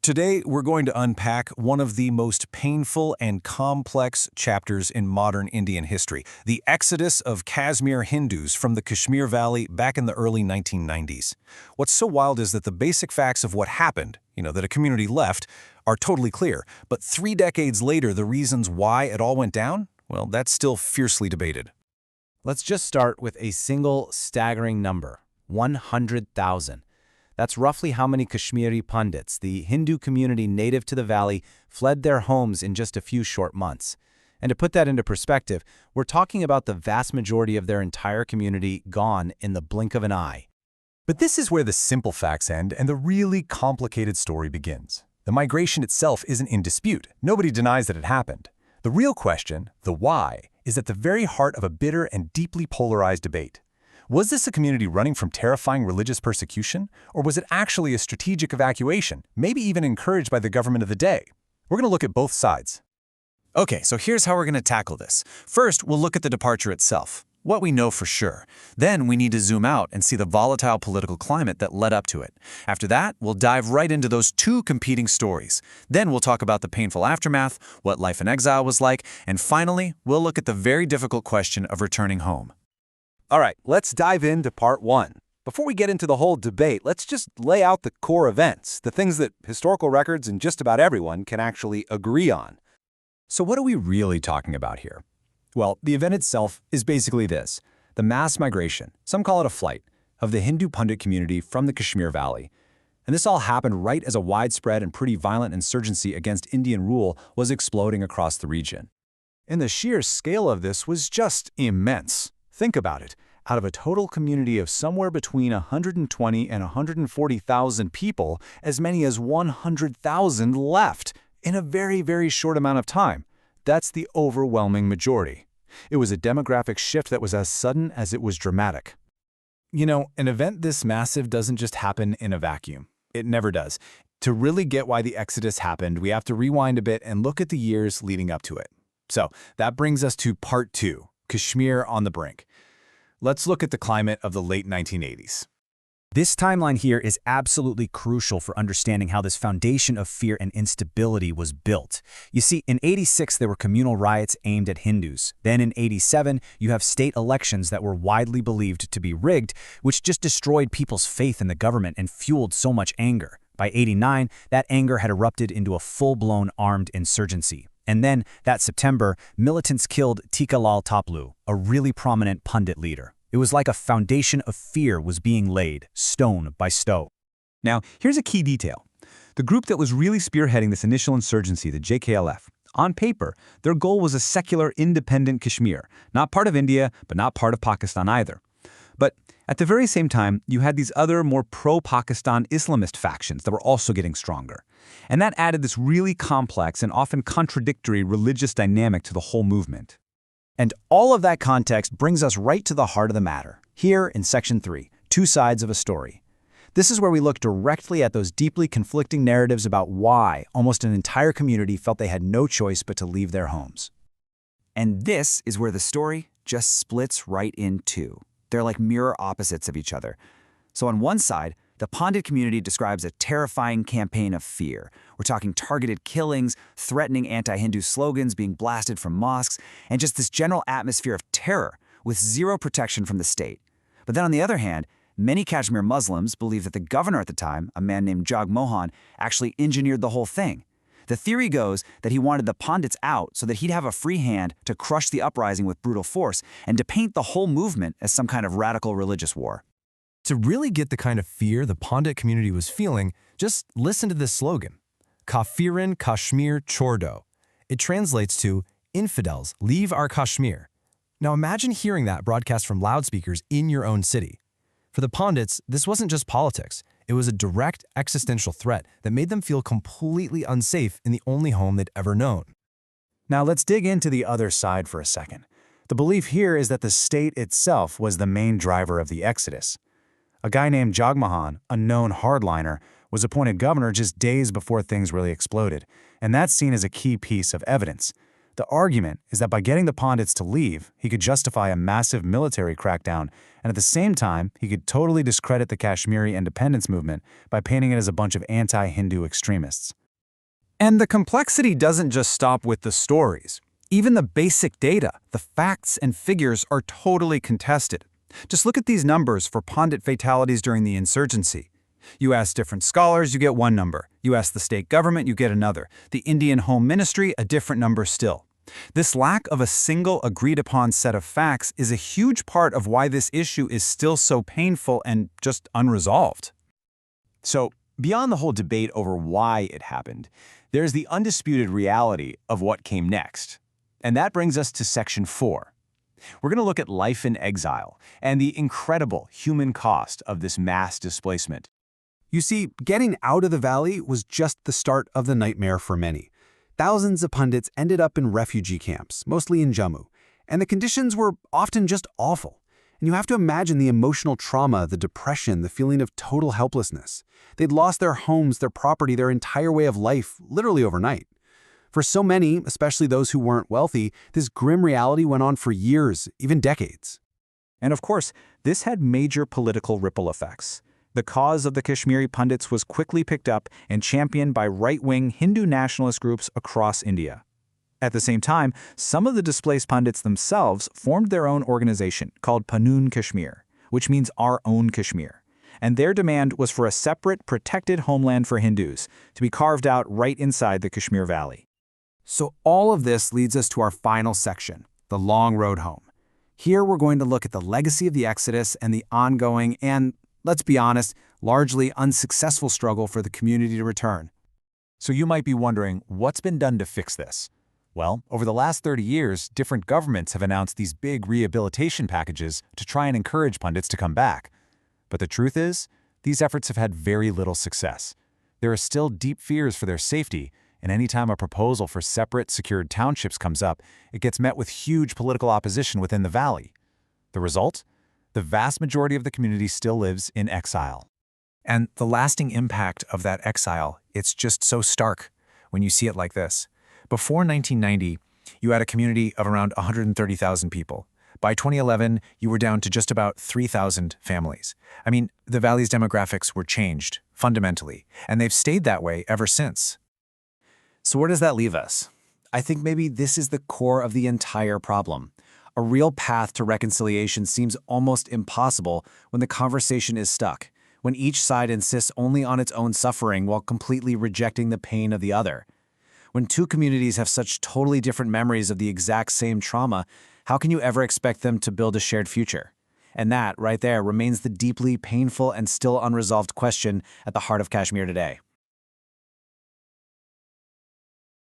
Today, we're going to unpack one of the most painful and complex chapters in modern Indian history, the Exodus of Kashmir Hindus from the Kashmir Valley back in the early 1990s. What's so wild is that the basic facts of what happened, that a community left, are totally clear. But 3 decades later, the reasons why it all went down, well, that's still fiercely debated. Let's just start with a single staggering number, 100,000. That's roughly how many Kashmiri Pandits, the Hindu community native to the valley, fled their homes in just a few short months. And to put that into perspective, we're talking about the vast majority of their entire community gone in the blink of an eye. But this is where the simple facts end and the really complicated story begins. The migration itself isn't in dispute. Nobody denies that it happened. The real question, the why, is at the very heart of a bitter and deeply polarized debate. Was this a community running from terrifying religious persecution, or was it actually a strategic evacuation, maybe even encouraged by the government of the day? We're going to look at both sides. Okay, so here's how we're going to tackle this. First, we'll look at the departure itself, what we know for sure. Then we need to zoom out and see the volatile political climate that led up to it. After that, we'll dive right into those two competing stories. Then we'll talk about the painful aftermath, what life in exile was like, and finally, we'll look at the very difficult question of returning home. All right, let's dive into part one. Before we get into the whole debate, let's just lay out the core events, the things that historical records and just about everyone can actually agree on. So what are we really talking about here? Well, the event itself is basically this: the mass migration, some call it a flight, of the Hindu Pandit community from the Kashmir Valley. And this all happened right as a widespread and pretty violent insurgency against Indian rule was exploding across the region. And the sheer scale of this was just immense. Think about it. Out of a total community of somewhere between 120 and 140,000 people, as many as 100,000 left in a very, very short amount of time. That's the overwhelming majority. It was a demographic shift that was as sudden as it was dramatic. An event this massive doesn't just happen in a vacuum. It never does. To really get why the Exodus happened, we have to rewind a bit and look at the years leading up to it. So that brings us to part 2. Kashmir on the brink. Let's look at the climate of the late 1980s. This timeline here is absolutely crucial for understanding how this foundation of fear and instability was built. You see, in '86 there were communal riots aimed at Hindus. Then in '87 you have state elections that were widely believed to be rigged, which just destroyed people's faith in the government and fueled so much anger. By '89, that anger had erupted into a full-blown armed insurgency. And then, that September, militants killed Tika Lal Toplu, a really prominent Pandit leader. It was like a foundation of fear was being laid, stone by stone. Now, here's a key detail. The group that was really spearheading this initial insurgency, the JKLF, on paper, their goal was a secular, independent Kashmir, not part of India, but not part of Pakistan either. But at the very same time, you had these other, more pro-Pakistan Islamist factions that were also getting stronger. And that added this really complex and often contradictory religious dynamic to the whole movement. And all of that context brings us right to the heart of the matter. Here in Section 3, Two Sides of a Story. This is where we look directly at those deeply conflicting narratives about why almost an entire community felt they had no choice but to leave their homes. And this is where the story just splits right in two. They're like mirror opposites of each other. So on one side, the Pandit community describes a terrifying campaign of fear. We're talking targeted killings, threatening anti-Hindu slogans being blasted from mosques, and just this general atmosphere of terror with zero protection from the state. But then on the other hand, many Kashmir Muslims believe that the governor at the time, a man named Jag Mohan, actually engineered the whole thing. The theory goes that he wanted the Pandits out so that he'd have a free hand to crush the uprising with brutal force and to paint the whole movement as some kind of radical religious war. To really get the kind of fear the Pandit community was feeling, just listen to this slogan: Kafirin Kashmir Chordo. It translates to, infidels, leave our Kashmir. Now imagine hearing that broadcast from loudspeakers in your own city. For the Pandits, this wasn't just politics. It was a direct existential threat that made them feel completely unsafe in the only home they'd ever known. Now let's dig into the other side for a second. The belief here is that the state itself was the main driver of the exodus. A guy named Jag Mohan, a known hardliner, was appointed governor just days before things really exploded, and that's seen as a key piece of evidence. The argument is that by getting the Pandits to leave, he could justify a massive military crackdown, and at the same time, he could totally discredit the Kashmiri independence movement by painting it as a bunch of anti-Hindu extremists. And the complexity doesn't just stop with the stories. Even the basic data, the facts and figures are totally contested. Just look at these numbers for Pandit fatalities during the insurgency. You ask different scholars, you get one number. You ask the state government, you get another. The Indian Home Ministry, a different number still. This lack of a single agreed-upon set of facts is a huge part of why this issue is still so painful and just unresolved. So, beyond the whole debate over why it happened, there's the undisputed reality of what came next. And that brings us to Section 4. We're going to look at life in exile and the incredible human cost of this mass displacement. You see, getting out of the valley was just the start of the nightmare for many. Thousands of Pandits ended up in refugee camps, mostly in Jammu, and the conditions were often just awful. And you have to imagine the emotional trauma, the depression, the feeling of total helplessness. They'd lost their homes, their property, their entire way of life, literally overnight. For so many, especially those who weren't wealthy, this grim reality went on for years, even decades. And of course, this had major political ripple effects. The cause of the Kashmiri Pandits was quickly picked up and championed by right-wing Hindu nationalist groups across India. At the same time, some of the displaced Pandits themselves formed their own organization called Panun Kashmir, which means our own Kashmir. And their demand was for a separate, protected homeland for Hindus to be carved out right inside the Kashmir Valley. So all of this leads us to our final section, the long road home. Here we're going to look at the legacy of the Exodus and the ongoing and, let's be honest, largely unsuccessful struggle for the community to return. So you might be wondering, what's been done to fix this? Well, over the last 30 years, different governments have announced these big rehabilitation packages to try and encourage Pandits to come back. But the truth is, these efforts have had very little success. There are still deep fears for their safety, and anytime a proposal for separate, secured townships comes up, it gets met with huge political opposition within the valley. The result? The vast majority of the community still lives in exile. And the lasting impact of that exile, it's just so stark when you see it like this. Before 1990, you had a community of around 130,000 people. By 2011, you were down to just about 3,000 families. I mean, the valley's demographics were changed, fundamentally, and they've stayed that way ever since. So where does that leave us? I think maybe this is the core of the entire problem. A real path to reconciliation seems almost impossible when the conversation is stuck, when each side insists only on its own suffering while completely rejecting the pain of the other. When two communities have such totally different memories of the exact same trauma, how can you ever expect them to build a shared future? And that, right there, remains the deeply painful and still unresolved question at the heart of Kashmir today.